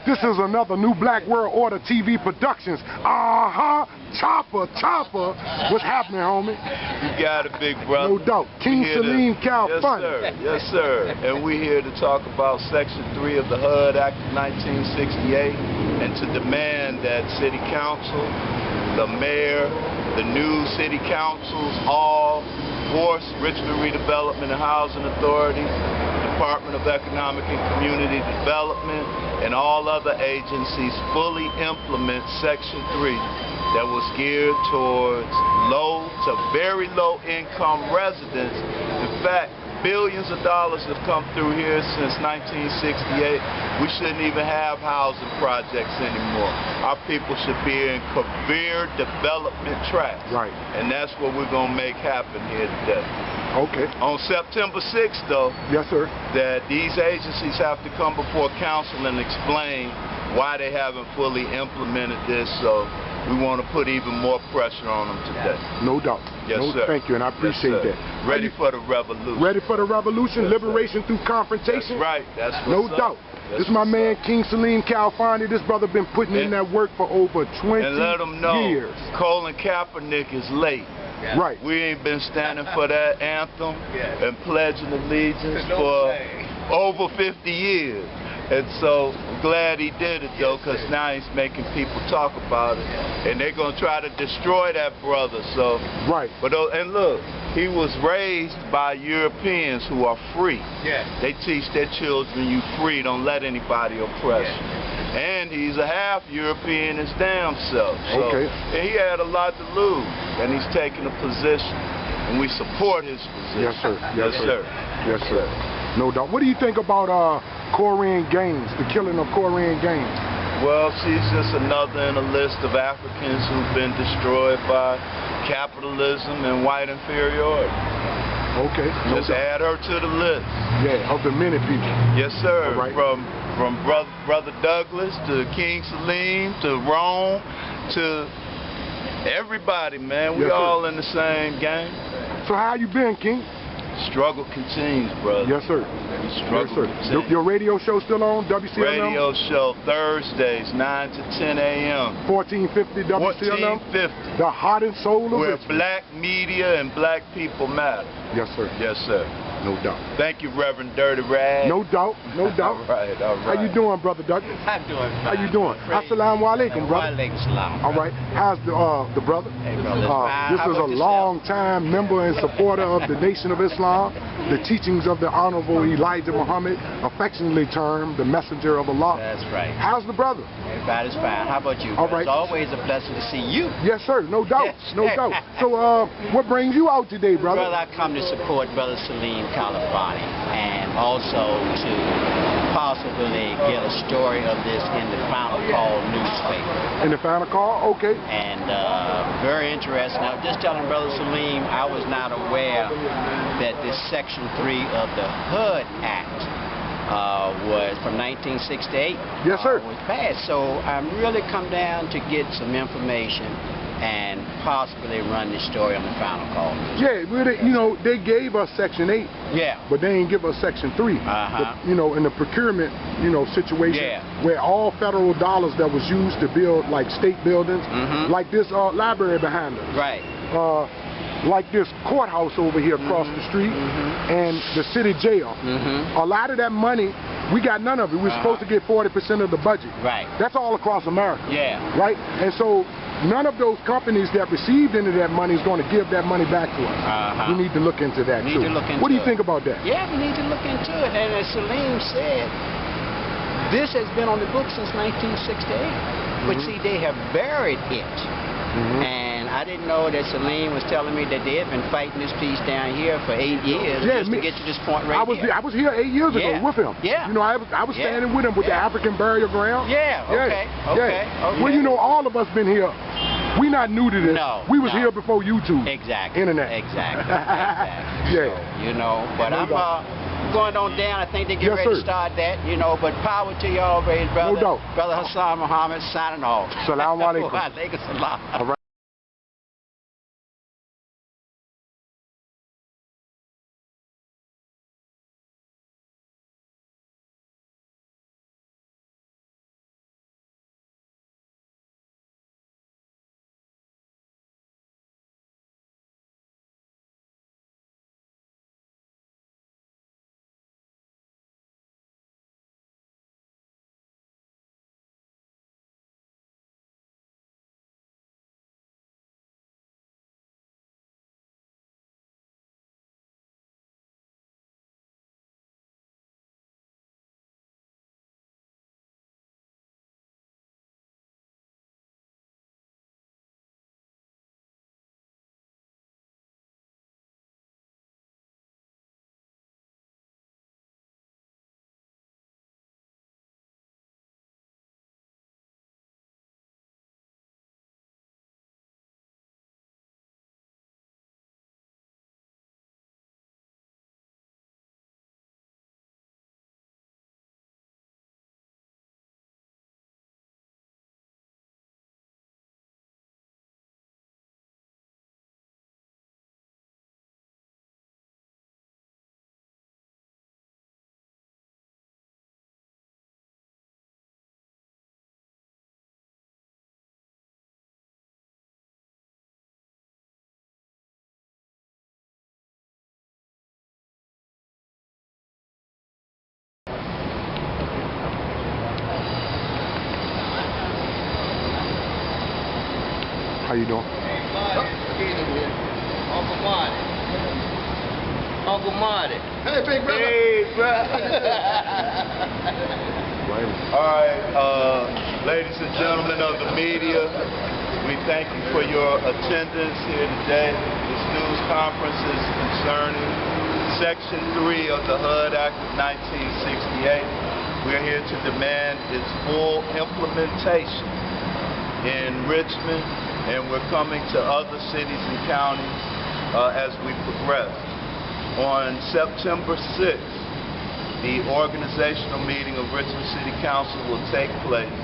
This is another new Black World Order TV Productions. Chopper. What's happening, homie? You got it, big brother. No doubt. King Salim, KHALFANI. Yes, sir. And we're here to talk about Section 3 of the HUD Act of 1968 and to demand that City Council, the mayor, the new city councils, all force Richmond Redevelopment and Housing Authority, Department of Economic and Community Development, and all other agencies fully implement Section 3 that was geared towards low to very low income residents. In fact, billions of dollars have come through here since 1968. We shouldn't even have housing projects anymore. Our people should be in career development tracks. Right. And that's what we're going to make happen here today. Okay. On September 6th, though, yes, sir, that these agencies have to come before council and explain why they haven't fully implemented this. So we want to put even more pressure on them today. No doubt. Yes, sir. Thank you, and I appreciate that. Ready for the revolution. Ready for the revolution, yes, liberation through confrontation. That's right. That's No what's doubt. That's this is my man, King Salim, KHALFANI. This brother been putting in that work for over 20 and let them know, years. Colin Kaepernick is late. Right. We ain't been standing for that anthem and pledging allegiance for over 50 years. And so I'm glad he did it, though, because now he's making people talk about it. And they're going to try to destroy that brother. So, right. But and look, he was raised by Europeans who are free. Yeah. They teach their children you free, don't let anybody oppress you. And he's a half European his damn self. So, and he had a lot to lose. And he's taking a position. And we support his position. Yes, sir. Yes, sir. Yes, sir. No doubt. What do you think about Korean Gaines, the killing of Korean Gaines? Well, she's just another in a list of Africans who've been destroyed by capitalism and white inferiority. Okay. Just add her to the list. Yeah, of the many people. Yes, sir. Right. From Brother Douglas to King Salim to Rome to everybody, man. We all in the same game. So how you been, King? Struggle continues, brother. Yes, sir. Struggle continues. Your radio show still on, WCLM? Radio show Thursdays, 9 to 10 a.m. 1450 WCLM? 1450. The heart and soul of where Richmond. black media and black people matter. Yes, sir. Yes, sir. No doubt. Thank you, Reverend Dirty Rag. No doubt. No doubt. All right. How you doing, Brother Douglas? I'm doing fine. How you doing? Assalamu alaikum, brother. Wa alaikum salam. All right. How's the brother? Hey, brother. This is a long-time member and supporter of the Nation of Islam, the teachings of the Honorable Elijah Muhammad, affectionately termed the Messenger of Allah. That's right. How's the brother? Everybody's fine. How about you? All right. It's always a blessing to see you. Yes, sir. No doubt. No doubt. So, what brings you out today, brother? Brother, I come to support Brother Salim KHALFANI and also to possibly get a story of this in the Final Call newspaper. In the Final Call? Okay. And very interesting. I was just telling Brother Salim I was not aware that this Section 3 of the HUD Act was from 1968. Yes, sir. Was passed. So I'm really come down to get some information and possibly run this story on the Final Call. Yeah, they gave us Section 8. Yeah. But they ain't give us Section 3. In the procurement, situation where all federal dollars that was used to build like state buildings, like this library behind us. Right. Like this courthouse over here across the street and the city jail. A lot of that money, we got none of it. We're supposed to get 40% of the budget. Right. That's all across America. Yeah. Right? And so none of those companies that received any of that money is going to give that money back to us. We need to look into that too. What do you think about that? Yeah, we need to look into it. And as Salim said, this has been on the books since 1968. But see, they have buried it. And I didn't know that Salim was telling me that they had been fighting this piece down here for 8 years just to get to this point right here. I was here 8 years ago with him. Yeah. I was standing with him with the African burial ground. Yeah. Okay. Well, all of us been here. We not new to this. No. We was here before YouTube. Exactly. Internet. Exactly. Yeah. So, but I'm going on down. I think they get ready to start that, but power to you always, brother. No doubt. Brother Hassan Muhammad signing off. Salaam alaikum. Wa alaikum salam. All right. How you doing? Uncle Marty. Uncle Marty. Hey, big brother. Hey, bro. All right, ladies and gentlemen of the media, we thank you for your attendance here today. This news conference is concerning Section 3 of the HUD Act of 1968. We're here to demand its full implementation in Richmond, and we're coming to other cities and counties as we progress. On September 6th, the organizational meeting of Richmond City Council will take place,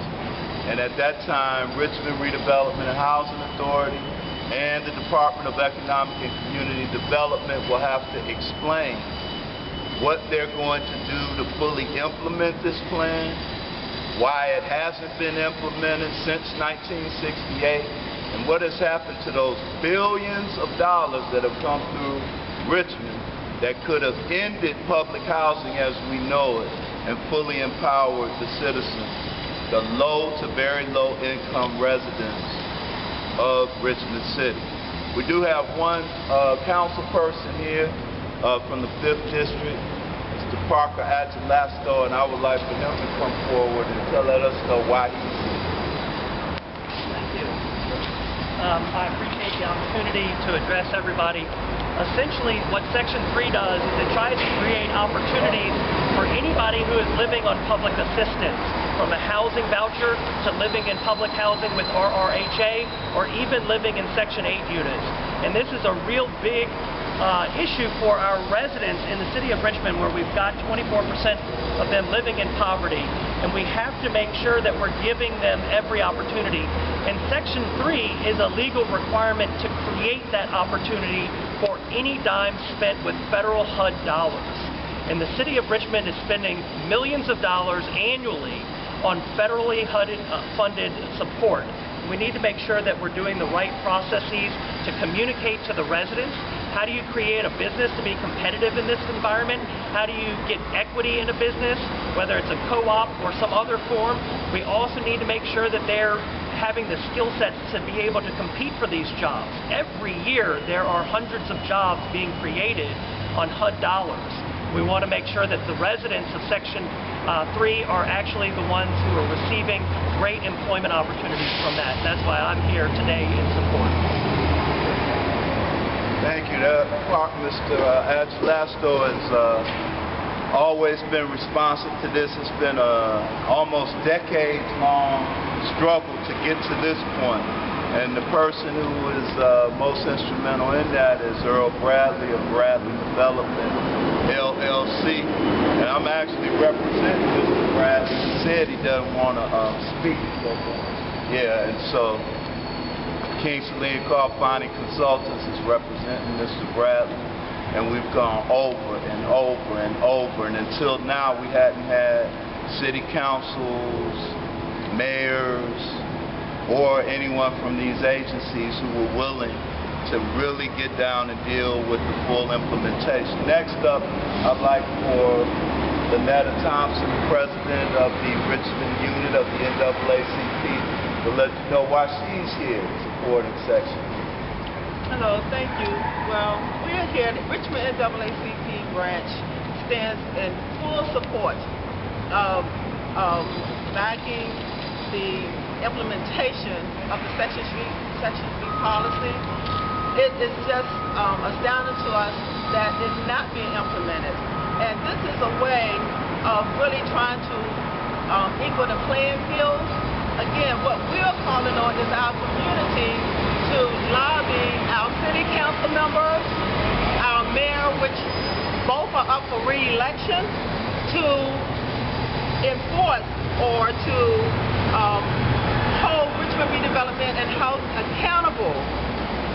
and at that time, Richmond Redevelopment and Housing Authority and the Department of Economic and Community Development will have to explain what they're going to do to fully implement this plan, why it hasn't been implemented since 1968, and what has happened to those billions of dollars that have come through Richmond that could have ended public housing as we know it and fully empowered the citizens, the low to very low income residents of Richmond City. We do have one council person here from the 5th District, Mr. Parker Adjalasto, and I would like for him to come forward and let us know why he's here. Thank you. I appreciate the opportunity to address everybody. Essentially, what Section 3 does is it tries to create opportunities for anybody who is living on public assistance, from a housing voucher to living in public housing with RRHA, or even living in Section 8 units. And this is a real big issue for our residents in the city of Richmond, where we've got 24% of them living in poverty, and we have to make sure that we're giving them every opportunity. And Section 3 is a legal requirement to create that opportunity for any dime spent with federal HUD dollars. And the city of Richmond is spending millions of dollars annually on federally HUD-funded support. We need to make sure that we're doing the right processes to communicate to the residents. How do you create a business to be competitive in this environment? How do you get equity in a business, whether it's a co-op or some other form? We also need to make sure that they're having the skill sets to be able to compete for these jobs. Every year there are hundreds of jobs being created on HUD dollars. We want to make sure that the residents of Section 3 are actually the ones who are receiving great employment opportunities from that. That's why I'm here today in support. Thank you. Mr. Adjalasto has always been responsive to this. It's been an almost decades-long struggle to get to this point. And the person who is most instrumental in that is Earl Bradley of Bradley Development, LLC. And I'm actually representing Mr. Bradley. He said he doesn't want to speak. Yeah, and so SALIM KHALFANI Consultants is representing Mr. Bradley, and we've gone over and over and over, and until now we hadn't had city councils, mayors, or anyone from these agencies who were willing to really get down and deal with the full implementation. Next up, I'd like for Lynetta Thompson, president of the Richmond unit of the NAACP, to let you know why she's here supporting Section. Hello, thank you. Well, we're here. The Richmond NAACP branch stands in full support of backing the implementation of the Section 3 policy. It is just astounding to us that it's not being implemented. And this is a way of really trying to equal the playing field. Again, what we're calling on is our community to lobby our city council members, our mayor, which both are up for re-election, to enforce or to hold Richmond Redevelopment and Housing accountable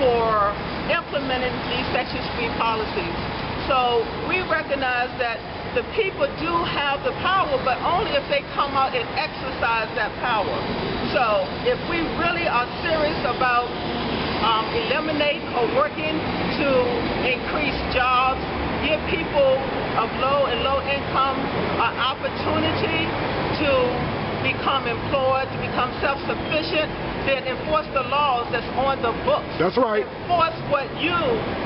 for implementing these Section 3 policies. So we recognize that the people do have the power, but only if they come out and exercise that power. So if we really are serious about eliminating or working to increase jobs, give people of low and low income an opportunity to become employed, to become self-sufficient, then enforce the laws that's on the books. That's right. Enforce what you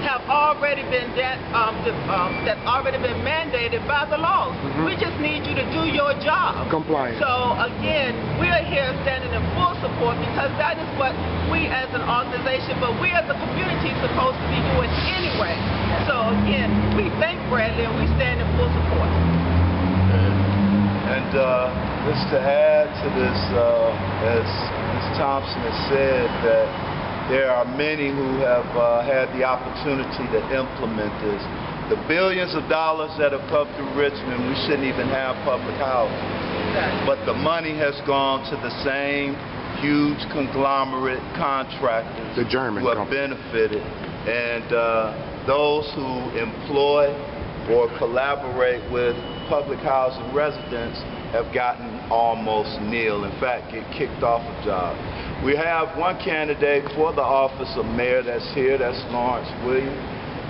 have already been that's already been mandated by the laws. We just need you to do your job. Compliance. So again, we are here standing in full support because that is what we as an organization, but we as a community are supposed to be doing anyway. So again, we thank Bradley and we stand in full support. And just to add to this, as Ms. Thompson has said, that there are many who have had the opportunity to implement this. The billions of dollars that have come through Richmond, we shouldn't even have public housing. But the money has gone to the same huge conglomerate contractors the German who have benefited. And those who employ or collaborate with public housing residents have gotten almost nil. In fact, get kicked off a job. We have one candidate for the office of mayor that's here. That's Lawrence Williams.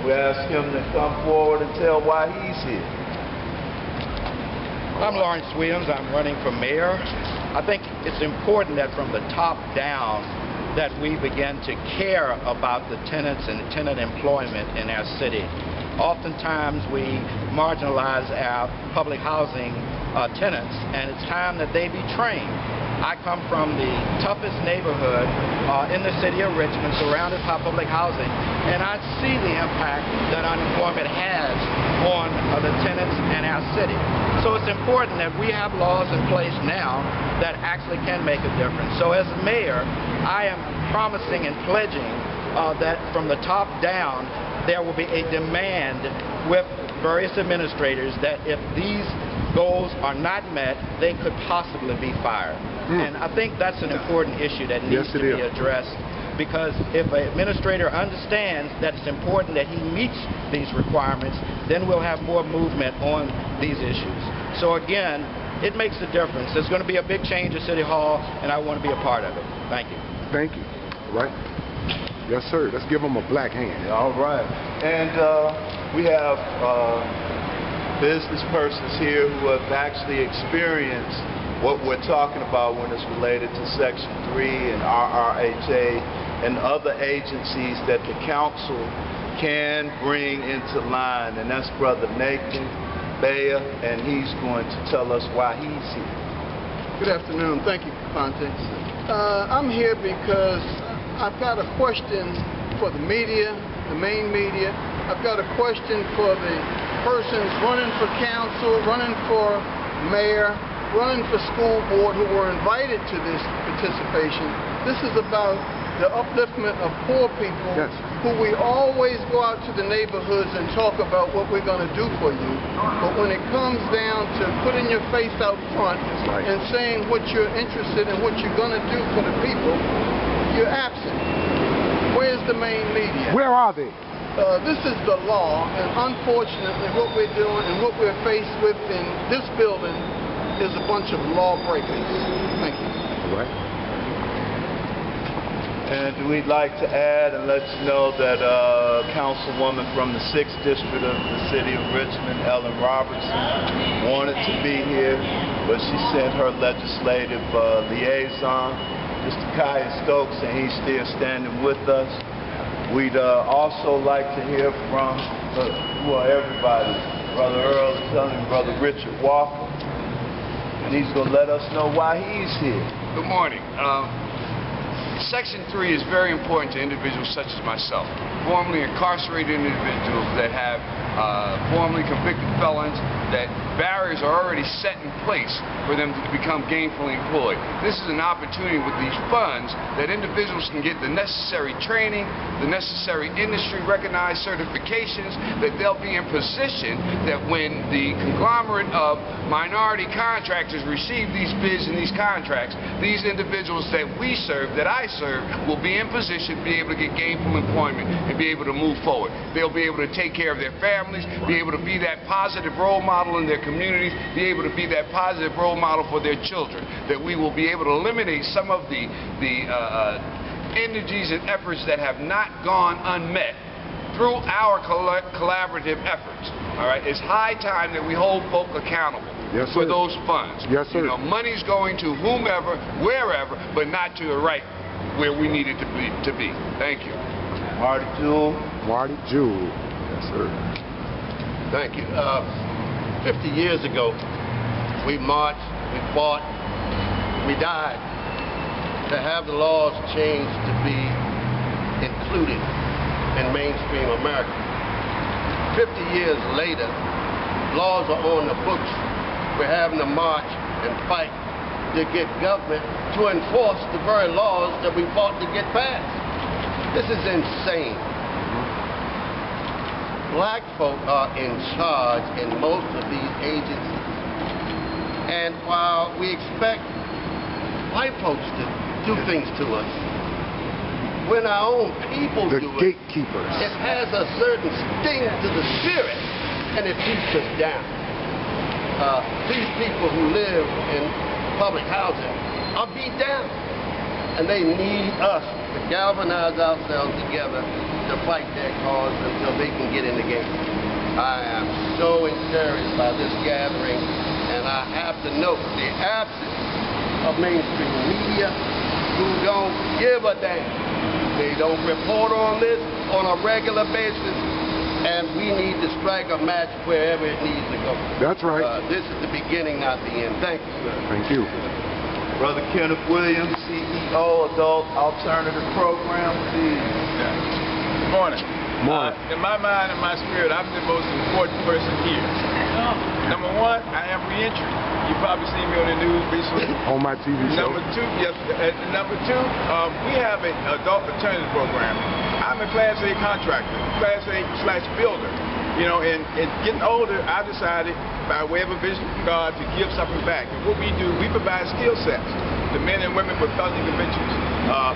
We ask him to come forward and tell why he's here. I'm Lawrence Williams. I'm running for mayor. I think it's important that from the top down that we begin to care about the tenants and tenant employment in our city. Oftentimes we marginalize our public housing tenants, and it's time that they be trained. I come from the toughest neighborhood in the city of Richmond, surrounded by public housing, and I see the impact that unemployment has on the tenants and our city. So it's important that we have laws in place now that actually can make a difference. So as mayor, I am promising and pledging that from the top down, there will be a demand with various administrators that if these goals are not met, they could possibly be fired. And I think that's an important issue that needs to be addressed, because if an administrator understands that it's important that he meets these requirements, then we'll have more movement on these issues. So again, it makes a difference. There's going to be a big change at City Hall, and I want to be a part of it. Thank you. Thank you. Right. Yes, sir. Let's give them a black hand. All right. And we have business persons here who have actually experienced what we're talking about when it's related to Section 3 and RRHA and other agencies that the council can bring into line. And that's Brother Nathan Bayer, and he's going to tell us why he's here. Good afternoon. Thank you, Fonte. I'm here because I've got a question for the media, the main media. I've got a question for the persons running for council, running for mayor, running for school board who were invited to this participation. This is about the upliftment of poor people who we always go out to the neighborhoods and talk about what we're going to do for you. But when it comes down to putting your face out front and saying what you're interested in, what you're going to do for the people, you're absent. Where's the main media? Where are they? This is the law, and unfortunately what we're doing and what we're faced with in this building is a bunch of lawbreakers. Thank you. All right. And we'd like to add and let you know that Councilwoman from the 6th District of the City of Richmond, Ellen Robertson, wanted to be here, but she sent her legislative liaison, Mr. Kaya Stokes, and he's still standing with us. We'd also like to hear from, everybody, Brother Earl is telling Brother Richard Walker, and he's going to let us know why he's here. Good morning. Section 3 is very important to individuals such as myself, formerly incarcerated individuals that have formerly convicted felons, that barriers are already set in place for them to become gainfully employed. This is an opportunity with these funds that individuals can get the necessary training, the necessary industry-recognized certifications, that they'll be in position that when the conglomerate of minority contractors receive these bids and these contracts, these individuals that we serve, that I serve, will be in position to be able to get gainful employment and be able to move forward. They'll be able to take care of their families, be able to be that positive role model in their communities, be able to be that positive role model for their children, that we will be able to eliminate some of the energies and efforts that have not gone unmet through our collaborative efforts. All right, it's high time that we hold folk accountable for those funds. Yes, sir. You know, money's going to whomever, wherever, but not to the right where we needed to be. Thank you. Marty Jewell. Marty Jewell. Yes, sir. Thank you. 50 years ago, we marched, we fought, we died to have the laws changed to be included in mainstream America. 50 years later, laws are on the books. We're having to march and fight to get government to enforce the very laws that we fought to get passed. This is insane. Black folk are in charge in most of these agencies. And while we expect white folks to do things to us, when our own people do it, the gatekeepers, it has a certain sting to the spirit, and it keeps us down. These people who live in public housing are beat down, and they need us to galvanize ourselves together to fight their cause until they can get in the game. I am so encouraged by this gathering, and I have to note the absence of mainstream media who don't give a damn. They don't report on this on a regular basis, and we need to strike a match wherever it needs to go. That's right. This is the beginning, not the end. Thank you, sir. Thank you. Brother Kenneth Williams, CEO, Adult Alternative Program. Good morning. In my mind and my spirit, I'm the most important person here. Number one, I am reentry. You probably seen me on the news recently. On my TV show. Number two, yes. Number two, we have an adult alternative program. I'm a Class A contractor, Class A/builder. You know, and getting older, I decided, by way of a vision from God, to give something back. And what we do, we provide skill sets to men and women with felony convictions.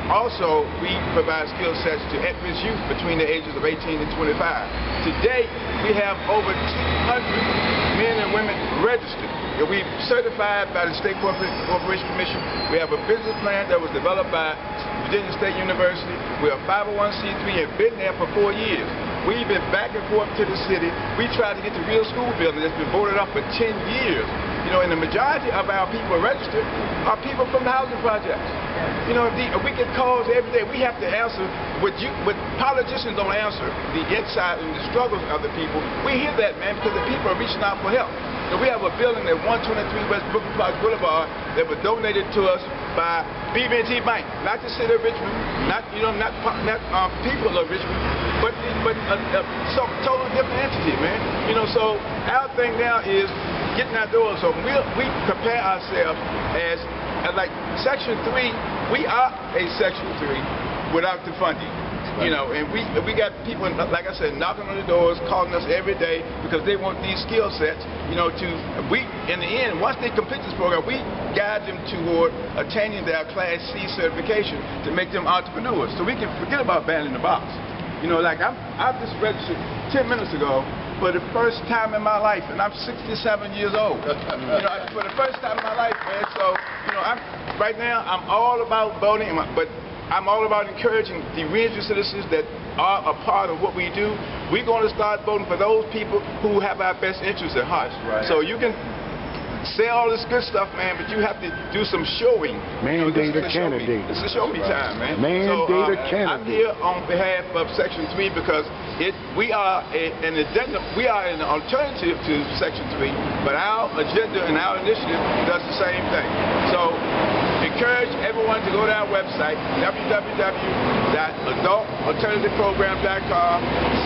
Also, we provide skill sets to at-risk youth between the ages of 18 and 25. Today, we have over 200 men and women registered. And we've certified by the State Corporation Commission. We have a business plan that was developed by Virginia State University. We're a 501c3 and been there for 4 years. We've been back and forth to the city. We tried to get the real school building that's been voted up for 10 years. You know, and the majority of our people registered are people from the housing projects. You know, we get calls every day. We have to answer what politicians don't answer, the inside and the struggles of the people. We hear that, man, because the people are reaching out for help. So we have a building at 123 West Brooklyn Park Boulevard that was donated to us by BB&T Bank, not the city of Richmond, not people of Richmond, but some totally different entity, man. You know, so our thing now is getting our doors open. We prepare ourselves as like Section 3. We are a Section 3 without the funding. You know, and we got people, like I said, knocking on the doors, calling us every day because they want these skill sets, you know, in the end, once they complete this program, we guide them toward attaining their Class C certification to make them entrepreneurs. So we can forget about banning the box. You know, like I just registered 10 minutes ago for the first time in my life, and I'm 67 years old. You know, for the first time in my life, man. So, you know, right now I'm all about voting, but I'm all about encouraging the reentry citizens that are a part of what we do. We're going to start voting for those people who have our best interests at heart. Right. So you can say all this good stuff, man, but you have to do some showing. Mandate a candidate. It's a show me time, man. Mandate a candidate. I'm here on behalf of Section 3 because we are an agenda. We are an alternative to Section 3, but our agenda and our initiative does the same thing. So encourage everyone to go to our website, www.adultalternativeprogram.com,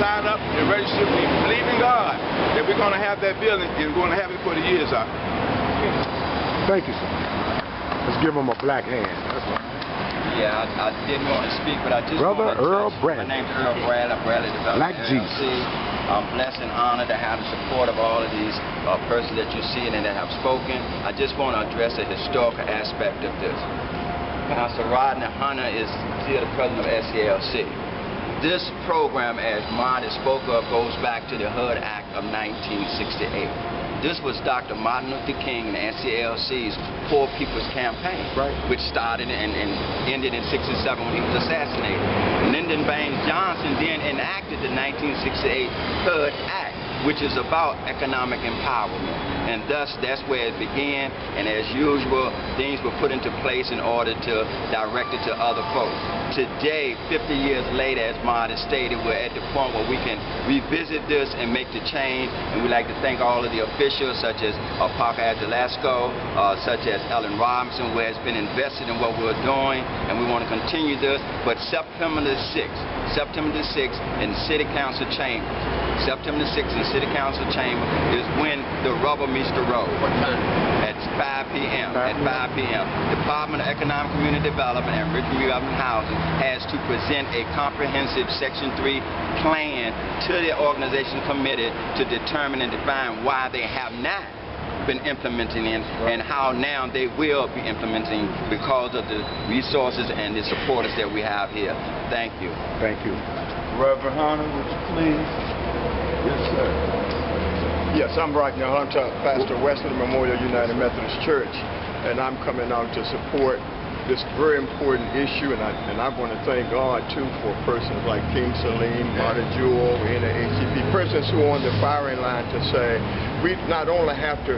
sign up and register. We believe in God that we're going to have that building and we're going to have it for the years out. Thank you, sir. Let's give him a black hand. That's right. Yeah, I didn't want to speak, but I just Brother Earl Bradley. My name's Earl Bradley. Bradley Development Black Jesus. I'm blessed and honored to have the support of all of these persons that you see and that have spoken. I just want to address the historical aspect of this. Pastor Rodney Hunter is still the president of SALC. This program, as Monty spoke of, goes back to the HUD Act of 1968. This was Dr. Martin Luther King and SALC's Poor People's Campaign, which started and ended in '67 when he was assassinated. Lyndon Baines Johnson then enacted the 1968 HUD Act, which is about economic empowerment. And thus, that's where it began, and as usual, things were put into place in order to direct it to other folks. Today, 50 years later, as Maude has stated, we're at the point where we can revisit this and make the change, and we'd like to thank all of the officials, such as Parker Adjalasko, such as Ellen Robinson, who has been invested in what we're doing, and we want to continue this. But September the 6th in the City Council Chamber, September the 6th in the City Council Chamber is when the rubber meets the road. What time? At 5 p.m. At 5 p.m. Department of Economic Community Development and Richmond Redevelopment Housing has to present a comprehensive Section 3 plan to the organization committed to determine and define why they have not been implementing it and how now they will be implementing because of the resources and the supporters that we have here. Thank you. Thank you. Reverend Hunter, would you please? Yes, sir. Yes, I'm Rodney Hunter, pastor of Wesley Memorial United Methodist Church, and I'm coming out to support this very important issue, and I want to thank God, too, for persons like King Salim, Marta Jewell, NAACP, persons who are on the firing line to say we not only have to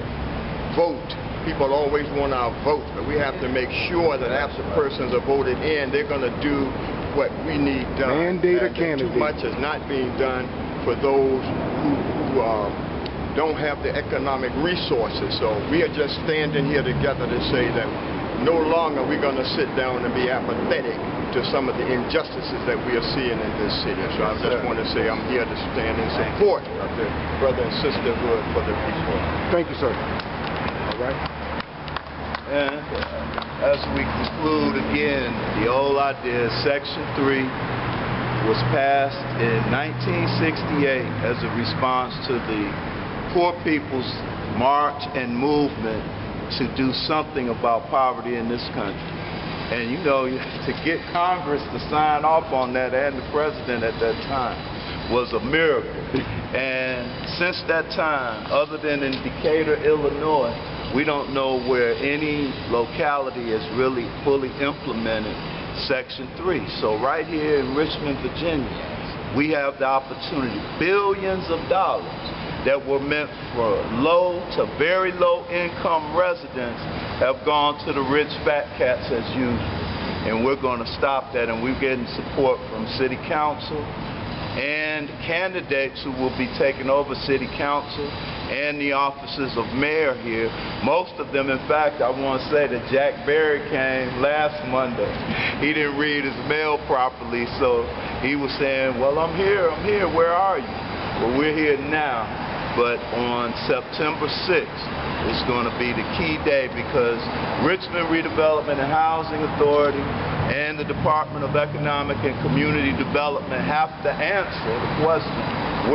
vote, people always want our vote, but we have to make sure that after persons are voted in, they're going to do what we need done. Mandate a candidate. Too much is not being done for those who don't have the economic resources. So we are just standing here together to say that no longer are we going to sit down and be apathetic to some of the injustices that we are seeing in this city. So I just want to say I'm here to stand in support of the brother and sisterhood for the people. Thank you, sir. All right. And as we conclude again, the old idea, Section 3 was passed in 1968 as a response to the Poor People's March and movement to do something about poverty in this country. And you know, to get Congress to sign off on that and the president at that time was a miracle. And since that time, other than in Decatur, Illinois, we don't know where any locality has really fully implemented Section 3. So right here in Richmond, Virginia, we have the opportunity, billions of dollars that were meant for low to very low income residents have gone to the rich fat cats as usual. And we're going to stop that, and we're getting support from City Council and candidates who will be taking over City Council and the offices of mayor here. Most of them, in fact, I want to say that Jack Berry came last Monday. He didn't read his mail properly, so he was saying, well, I'm here, where are you? Well, we're here now. But on September 6th, it's going to be the key day because Richmond Redevelopment and Housing Authority and the Department of Economic and Community Development have to answer the question,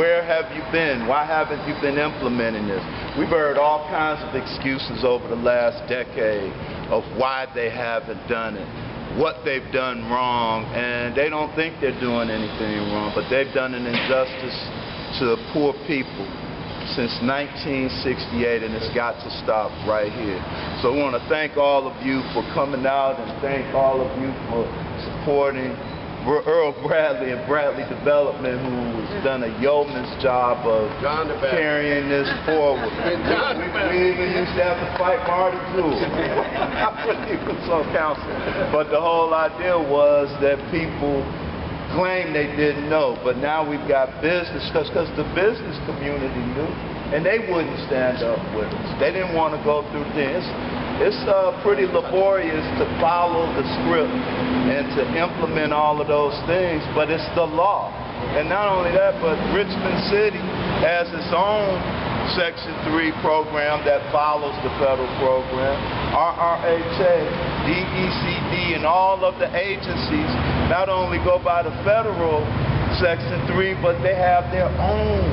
where have you been? Why haven't you been implementing this? We've heard all kinds of excuses over the last decade of why they haven't done it, what they've done wrong, and they don't think they're doing anything wrong, but they've done an injustice to poor people since 1968, and it's got to stop right here. So I want to thank all of you for coming out and thank all of you for supporting Earl Bradley and Bradley Development, who has done a yeoman's job of carrying this forward. We even used to have to fight Marty Jewell when he was on council. But the whole idea was that people claim they didn't know, but now we've got business, because the business community knew, and they wouldn't stand up with us. They didn't want to go through this. It's pretty laborious to follow the script and to implement all of those things, but it's the law. And not only that, but Richmond City has its own Section 3 program that follows the federal program. RRHA, DECD, and all of the agencies not only go by the federal Section 3, but they have their own,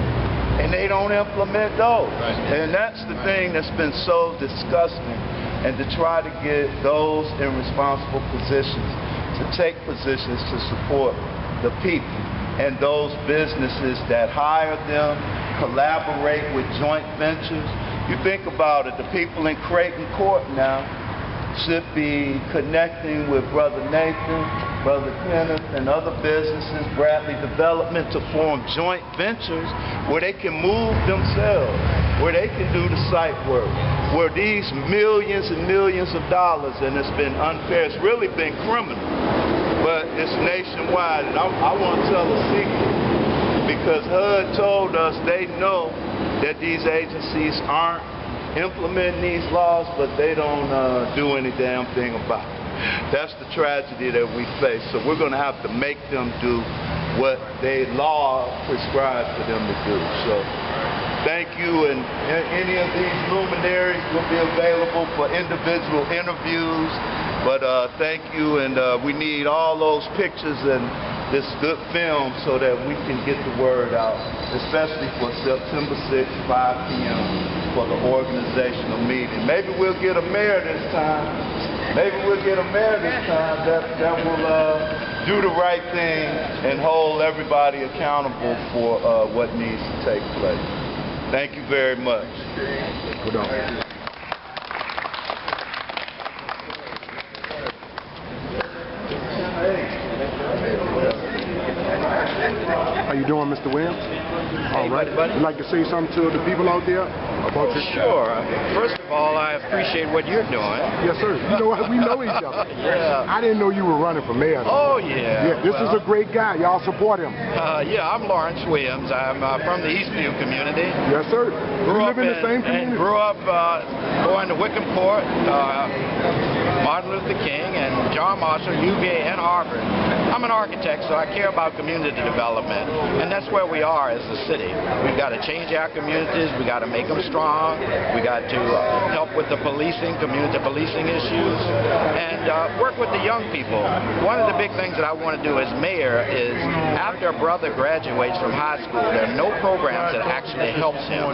and they don't implement those. Right. And that's the thing that's been so disgusting, and to try to get those in responsible positions to take positions to support the people and those businesses that hire them, collaborate with joint ventures. You think about it, the people in Creighton Court now should be connecting with Brother Nathan, Brother Kenneth and other businesses, Bradley Development, to form joint ventures where they can move themselves, where they can do the site work, where these millions and millions of dollars, and it's been unfair, it's really been criminal, but it's nationwide. And I want to tell a secret, because HUD told us they know that these agencies aren't implementing these laws, but they don't do any damn thing about it. That's the tragedy that we face. So we're going to have to make them do what they law prescribes for them to do. So thank you, and any of these luminaries will be available for individual interviews. But thank you, and we need all those pictures and this good film so that we can get the word out, especially for September 6th, 5 p.m. for the organizational meeting. Maybe we'll get a mayor this time. Maybe we'll get a mayor this time that will do the right thing and hold everybody accountable for what needs to take place. Thank you very much. Good on. How you doing, Mr. Williams? All right. You'd like to say something to the people out there about your... Sure. First of all, I appreciate what you're doing. Yes, sir. You know what? We know each other. Yeah. I didn't know you were running for mayor. Oh, yeah. Yeah, this is a great guy. Y'all support him. Yeah, I'm Lawrence Williams. I'm from the Eastview community. Yes, sir. We live in the same community. And grew up going to Wickham Court, Martin Luther King, and John Marshall, UVA, and Harvard. I'm an architect, so I care about community development, and that's where we are as a city. We've got to change our communities. We got to make them strong. We got to help with the policing, community policing issues, and work with the young people. One of the big things that I want to do as mayor is, after a brother graduates from high school, there are no programs that actually helps him.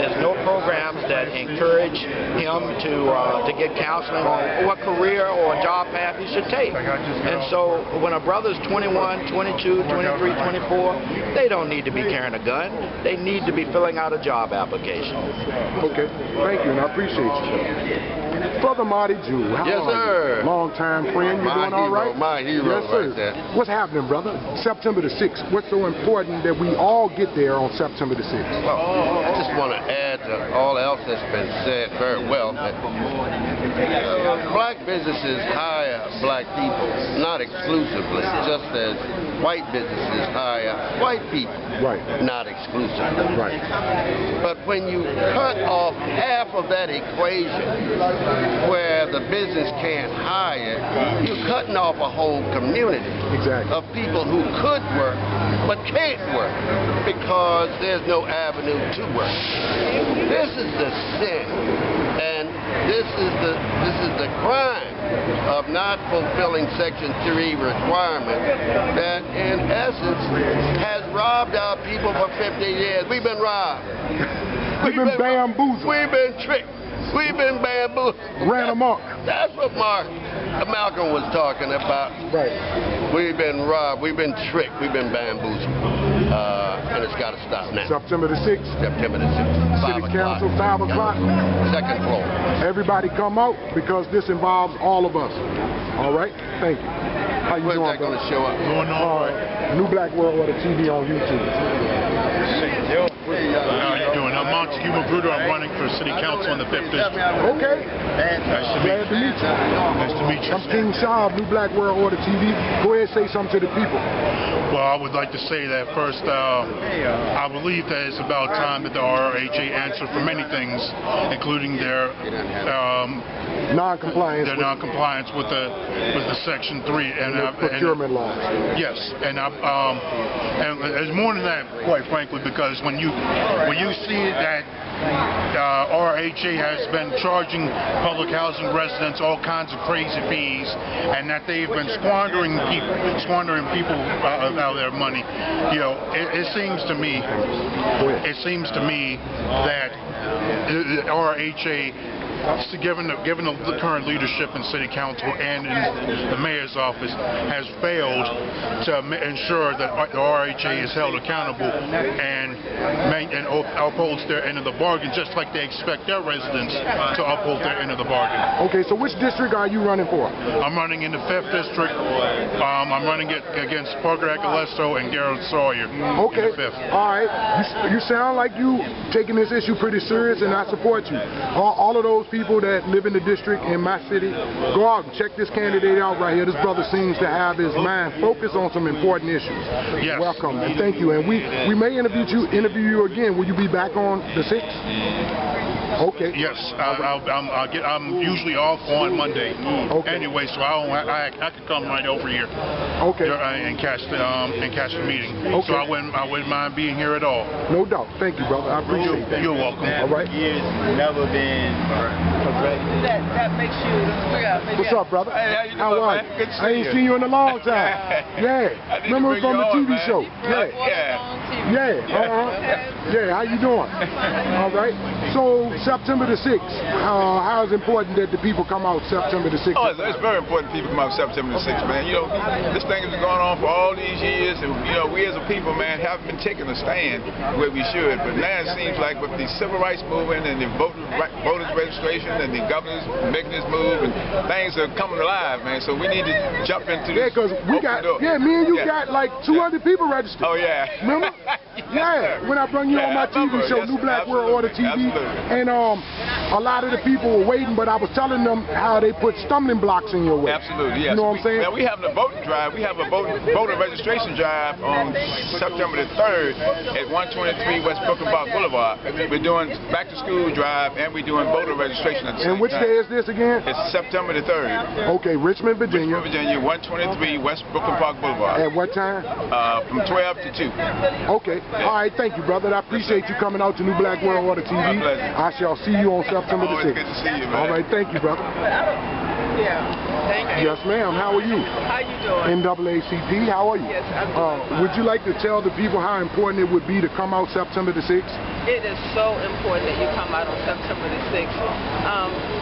There's no programs that encourage him to get counseling on what career or job path he should take. And so when a brother's 21, 22, 23, 24, they don't need to be carrying a gun. They need to be filling out a job application. Okay, thank you, and I appreciate you. Brother Marty Jew, how yes, are you? Long-time friend, you doing all right? My hero, yes, sir. Right there. What's happening, brother? September the 6th. What's so important that we all get there on September the 6th? Well, I just want to add to all else that's been said very well that black businesses hire black people, not exclusively, just as white businesses hire white people, right? Not exclusively, right? But when you cut off half of that equation, where the business can't hire, you're cutting off a whole community of people who could work but can't work because there's no avenue to work. This is the sin, and this is the crime of not fulfilling Section 3 requirements that, in essence, has robbed our people for 50 years. We've been robbed. We've been bamboozled. We've been tricked. We've been bamboozled. Ran amok. That's what Malcolm was talking about. Right. We've been robbed. We've been tricked. We've been bamboozled. And it's got to stop now. September the 6th. September the 6th. City Council, 5 o'clock. Second floor. Everybody come out because this involves all of us. All right? Thank you. How you doing, When's that going to show up? Going on. New Black World Order TV on YouTube. How you doing? I'm Montague Magruder. I'm running for City Council in the 5th District. Okay. Nice to meet you. Nice to meet you. I'm King Shaw of New Black World Order TV. Go ahead and say something to the people. Well, I would like to say that first, I believe that it's about time that the RRHA answer for many things, including their non-compliance with the Section 3 and procurement laws. Yes, and it's more than that, quite frankly, because when you see that RRHA has been charging public housing residents all kinds of crazy fees, and that they've been squandering people out of their money. You know, it seems to me that RRHA given the current leadership in City Council and in the Mayor's office, has failed to ensure that the RHA is held accountable and upholds their end of the bargain, just like they expect their residents to uphold their end of the bargain. Okay, so which district are you running for? I'm running in the 5th District. I'm running it against Parker Acalesto and Gerald Sawyer. Okay. In the 5th. All right. You sound like you taking this issue pretty serious, and I support you. All of those people that live in the district in my city, go out and check this candidate out right here. This brother seems to have his mind focused on some important issues. Yes. Welcome and thank you. And we may interview you again. Will you be back on the 6th? Okay. Yes, I'm usually off on Monday. Okay. Anyway, so I could come right over here. Okay. And catch the meeting. Okay. So I wouldn't mind being here at all. No doubt. Thank you, brother. I appreciate that. You're welcome. All right. Years never been That makes you. What's up, brother? Hey, how you doing, How are man? you? Good to see I ain't you. seen you in a long time. Yeah. I need to Remember bring from you the on, TV man. show? Yeah. Yeah. Yeah. Yeah. How you doing? All right. So September the 6th. How is it important that the people come out September the 6th? Oh, it's very important people come out September the 6th, man. You know, this thing has been going on for all these years, and you know, we as a people, man, haven't been taking a stand where we should. But now it seems like with the civil rights movement and the voters registration and the governors making this move, and things are coming alive, man. So we need to jump into this. Yeah, because we got, me and you got like 200 people registered. Oh yeah. Remember? Yes, when I brought you on my TV show, New Black World Order TV, and a lot of the people were waiting, but I was telling them how they put stumbling blocks in your way. Absolutely, yes. You know what I'm saying? Now we having a voting drive. We have a voter registration drive on September the 3rd at 123 West Brooklyn Park Boulevard. We're doing back to school drive and we're doing voter registration at the same time. And which day is this again? It's September the 3rd. Okay, Richmond, Virginia. Richmond, Virginia, 123 West Brooklyn Park Boulevard. At what time? From 12 to 2. Okay. All right, thank you, brother. I appreciate you coming out to New Black World Order TV. My pleasure. I shall see you on September the 6th. Always good to see you, man. All right, thank you, brother. Yeah. Thank you. Yes, ma'am. How are you? How you doing? NAACP, how are you? Yes, I'm doing. Would you like to tell the people how important it would be to come out September the 6th? It is so important that you come out on September the 6th.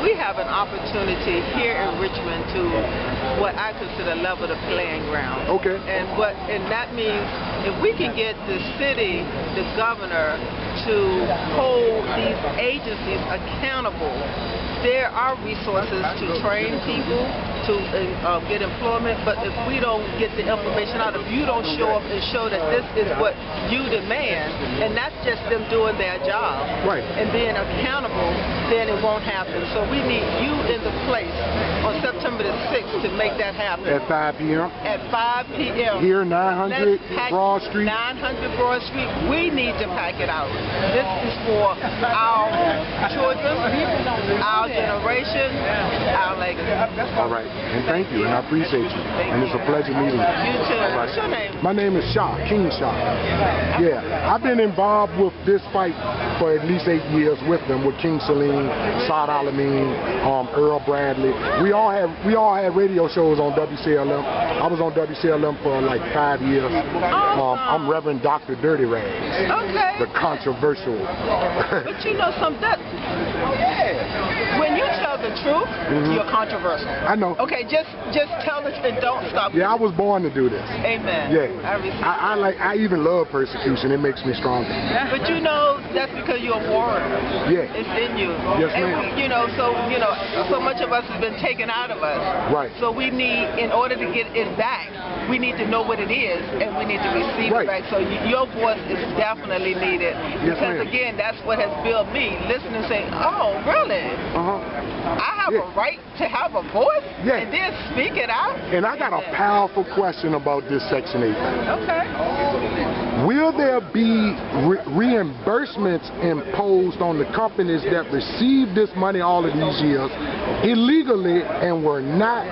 We have an opportunity here in Richmond to what I consider level the playing ground. Okay. And that means if we can get the city, the governor, to hold these agencies accountable, there are resources to train people, to get employment, but if we don't get the information out, if you don't show up and show that this is what you demand, and that's just them doing their job, right, and being accountable, then it won't happen. So we need you in the place on September the 6th to make that happen. At 5 p.m.? At 5 p.m. Here, 900 Broad Street? 900 Broad Street. We need to pack it out. This is for our children, our generation, our legacy. All right. And thank you, and I appreciate you. And it's a pleasure meeting you. You too. What's your name? My name is Shah, King Shah. Yeah, I've been involved with this fight for at least 8 years with them, with King Salim, Saad Alameen, Earl Bradley. We all had radio shows on WCLM. I was on WCLM for like 5 years. I'm Reverend Dr. Dirty Rags. Okay. The controversial. But you know something? When you tell the truth, you're controversial. I know. Okay, just tell us and don't stop. Yeah, I was born to do this. Amen. Yeah. I I even love persecution. It makes me stronger. But you know that's because you're a warrior. Yeah. It's in you. Yes, ma'am. And so much of us has been taken out of us. Right. So we need, in order to get it back, we need to know what it is, and we need to receive it back. So your voice is definitely needed. Yes, because again, that's what has built me. Listen and say, oh, really? I have a right to have a voice? Yeah. And then speak it out? And I got a powerful question about this Section 8 thing. Okay. Will there be reimbursements imposed on the companies that received this money all of these years illegally and were not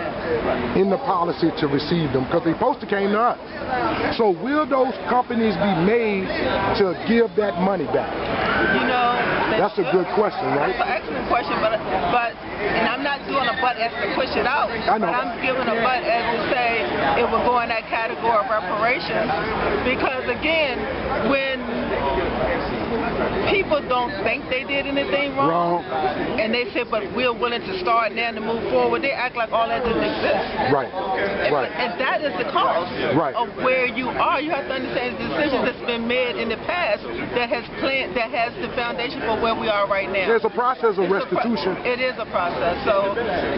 in the policy to receive them? Because they supposed to came to us. So will those companies be made to give that money back? You know, that's a good question, right? That's an excellent question, but and I'm not doing a butt as to push it out. I know. But I'm giving a butt as to say it would go in that category of reparations. Because again, when people don't think they did anything wrong, and they say, but we're willing to start now to move forward, they act like all that doesn't exist. Right. Right. And that is the cost of where you are. You have to understand the decisions that's been made in the past that has the foundation for where we are right now. There's a process of restitution. It is a process. So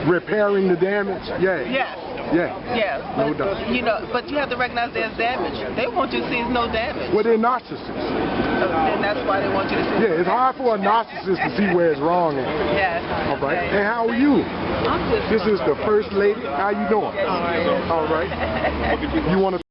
repairing the damage. Yeah. Yes. Yeah. Yes. No doubt. You know, but you have to recognize there's damage. They want you to see no damage. Well, they're narcissists. And that's why they want you to see. Yeah, it's hard for a narcissist to see where it's wrong at. Yes. All right. And how are you? I'm just This is the First Lady. How you doing? All right. All right. You want to